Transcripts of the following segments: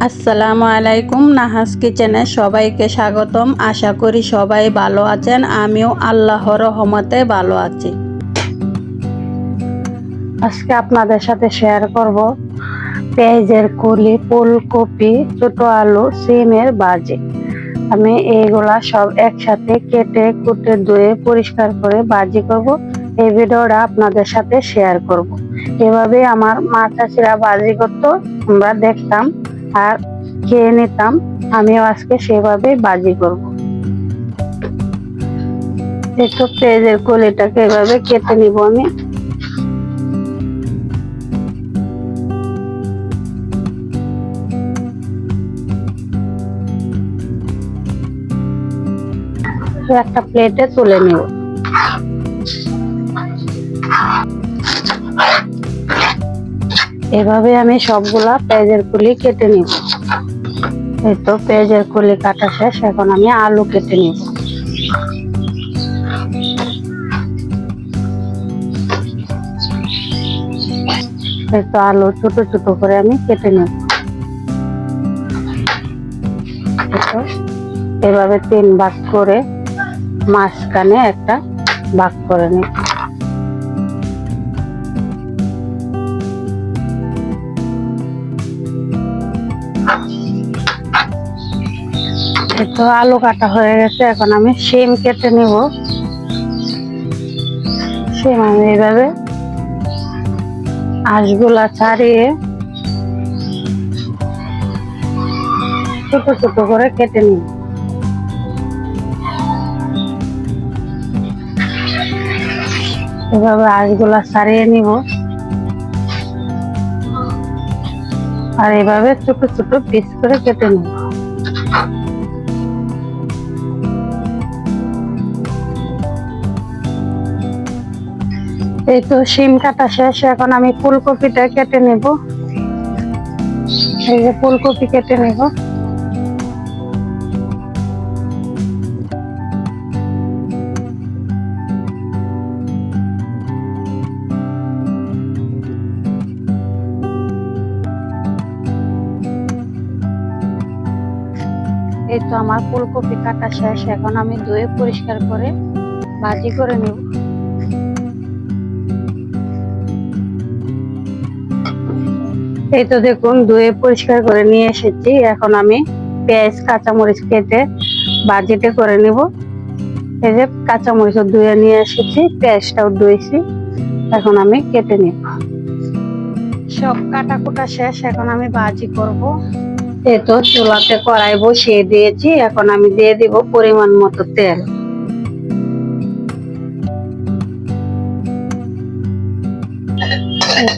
আসসালামু আলাইকুম। নাহাস কিচেনে সবাইকে স্বাগতম। আশা করি সবাই ভালো আছেন। আমিও আল্লাহর রহমতে ভালো আছি। আজকে আপনাদের সাথে শেয়ার করব পেঁয়াজের কলি, ফুলকপি, ছোট আলু, সিমের ভাজি। আমি এইগুলা সব একসাথে কেটে কুটে ধুয়ে পরিষ্কার করে ভাজি করব। এই ভিডিওটা আপনাদের সাথে শেয়ার করব। এভাবে আমার মা চাচিরা ভাজি করতো, আমরা দেখতাম আর খেয়ে নিতাম। আমিও আজকে সেভাবে ভাজি করব। একটু পেঁয়াজের কলিটাকে এভাবে কেটে নিব আমি। একটা প্লেটে তুলে নিব। এভাবে আমি সবগুলা পেঁয়াজের কলি কেটে নিব। এই তো পেঁয়াজের কলি কাটা শেষ, এখন আমি আলু কেটে নিব। এই তো আলু ছোট ছোট করে আমি কেটে নিব। এভাবে 3 ভাগ করে মাঝখানে একটা ভাগ করে নিব। তো আলু কাটা হয়ে গেছে, এখন আমি শিম কেটে নিব। শিম আমি এইভাবে আঁশগুলা ছাড়িয়ে ছোট ছোট করে কেটে নিব। এভাবে আঁশগুলা ছাড়িয়ে নিব আর এভাবে ছোট ছোট পিস করে কেটে নিব। এই তো শিম কাটা শেষ, এখন আমি ফুলকপিটা কেটে নেব। এই যে ফুলকপি কেটে নেব। এই তো আমার ফুলকপি কাটা শেষ, এখন আমি ধুয়ে পরিষ্কার করে ভাজি করে নেব। এই তো দেখুন ধুয়ে পরিষ্কার করে নিয়ে এসেছি, এখন আমি পেঁয়াজ কাঁচামরিচ কেটে ভাজিটা করে নেব। এই যে কাঁচামরিচ ধুয়ে নিয়ে এসেছি, পেঁয়াজটাও ধুয়েছি, এখন আমি কেটে নেব। সব কাটা কুটা শেষ, এখন আমি ভাজি করব। এই তো চুলাতে কড়াই বসিয়ে দিয়েছি, এখন আমি দিয়ে দিব পরিমাণ মতো তেল।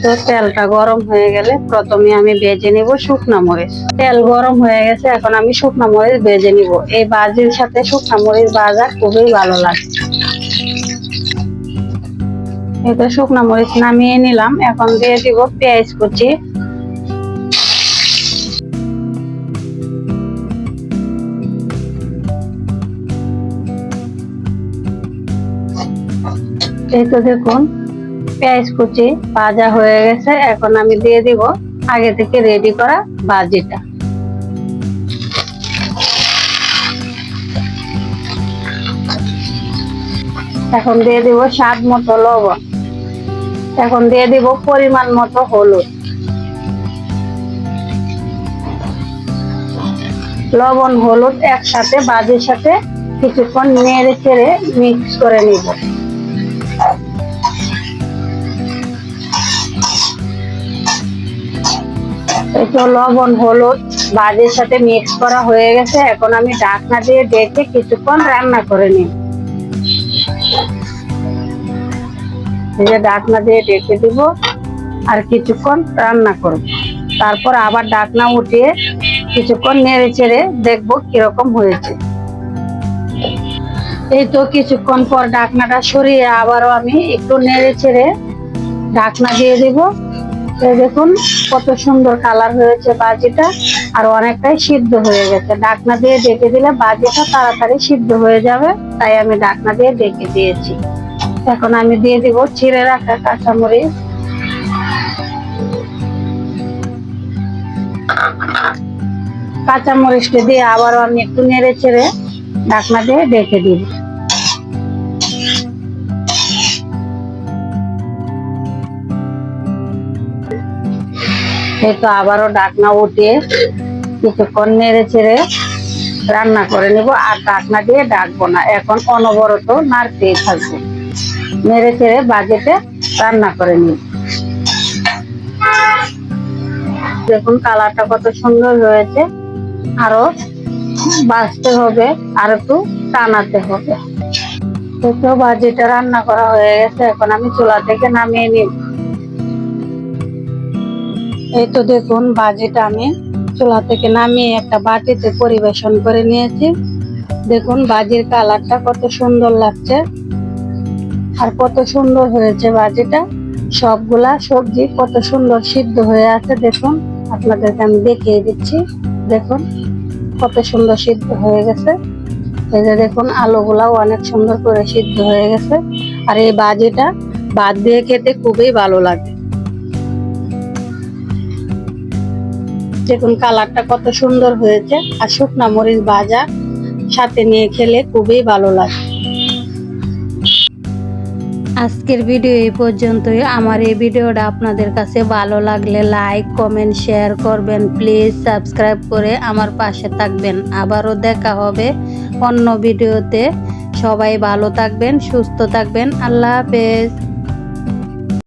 তো তেলটা গরম হয়ে গেলে প্রথমে আমি ভেজে নিব শুকনো মরিচ। তেল গরম হয়ে গেছে, এখন আমি শুকনো মরিচ ভেজে নিব। এই ভাজির সাথে শুকনো মরিচ ভাজা খুবই ভালো লাগে। এই তো শুকনো মরিচ নামিয়ে নিলাম, এখন দিয়ে দিব পেঁয়াজ কুচি। এই তো দেখুন পেঁয়াজ কুচি ভাজা হয়ে গেছে, এখন আমি দিয়ে দিব আগে থেকে রেডি করা ভাজিটা। এখন দিয়ে দিব স্বাদ মতো লবণ। এখন দিয়ে দিব পরিমাণ মতো হলুদ। লবণ হলুদ একসাথে ভাজির সাথে কিছুক্ষণ নেড়ে চেড়ে মিক্স করে নিব। এই তো লবণ হলুদ ভাজির সাথে মিক্স করা হয়ে গেছে, এখন আমি ঢাকনা দিয়ে ঢেকে কিছুক্ষণ রান্না করে নিব। এই যে ঢাকনা দিয়ে ঢেকে দিব আর কিছুক্ষণ রান্না করব। তারপর আবার ঢাকনা উঠিয়ে কিছুক্ষণ নেড়ে চেড়ে দেখবো কিরকম হয়েছে। এই তো কিছুক্ষণ পর ঢাকনাটা সরিয়ে আবারও আমি একটু নেড়ে চেড়ে ঢাকনা দিয়ে দিব। দেখুন কত সুন্দর কালার হয়েছে ভাজিটা, আর অনেকটাই সিদ্ধ হয়ে গেছে। ঢাকনা দিয়ে ঢেকে দিলে ভাজিটা তাড়াতাড়ি সিদ্ধ হয়ে যাবে, তাই আমি ঢাকনা দিয়ে ঢেকে দিয়েছি। এখন আমি দিয়ে দিব চিড়ে রাখা কাঁচামরিচ। কাঁচা মরিচটা দিয়ে আবারও আমি একটু নেড়ে চেড়ে ঢাকনা দিয়ে ঢেকে দিব। এই তো আবারও ঢাকনা উঠিয়ে কিছুক্ষণ নেড়ে চেড়ে রান্না করে নেব, আর ঢাকনা দিয়ে ঢাকবো না, এখন অনবরত নাড়তেই থাকবো, নেড়ে চেড়ে বাজেটে রান্না করে নিব। দেখুন কালারটা কত সুন্দর হয়েছে, আরো বাছতে হবে, আর একটু টানাতে হবে। তো ভাজিটা রান্না করা হয়ে গেছে, এখন আমি চুলা থেকে নামিয়ে নিব। এই তো দেখুন ভাজিটা আমি চুলা থেকে নামিয়ে একটা বাটিতে পরিবেশন করে নিয়েছি। দেখুন ভাজির কালারটা কত সুন্দর লাগছে, আর কত সুন্দর হয়েছে ভাজিটা। সবগুলা সবজি কত সুন্দর সিদ্ধ হয়ে আছে, দেখুন আপনাদেরকে আমি দেখিয়ে দিচ্ছি। দেখুন কত সুন্দর সিদ্ধ হয়ে গেছে। এই যে দেখুন আলুগুলাও অনেক সুন্দর করে সিদ্ধ হয়ে গেছে, আর এই ভাজিটা ভাত দিয়ে খেতে খুবই ভালো লাগে। দেখুন কালারটা কত সুন্দর হয়েছে, আর শুকনা মরিচ ভাজা সাথে নিয়ে খেলে খুবই ভালো লাগে। আজকের ভিডিও এই পর্যন্তই। আমার এই ভিডিওটা আপনাদের কাছে ভালো লাগলে লাইক কমেন্ট শেয়ার করবেন, প্লিজ সাবস্ক্রাইব করে আমার পাশে থাকবেন। আবারও দেখা হবে অন্য ভিডিওতে। সবাই ভালো থাকবেন, সুস্থ থাকবেন। আল্লাহ হাফেজ।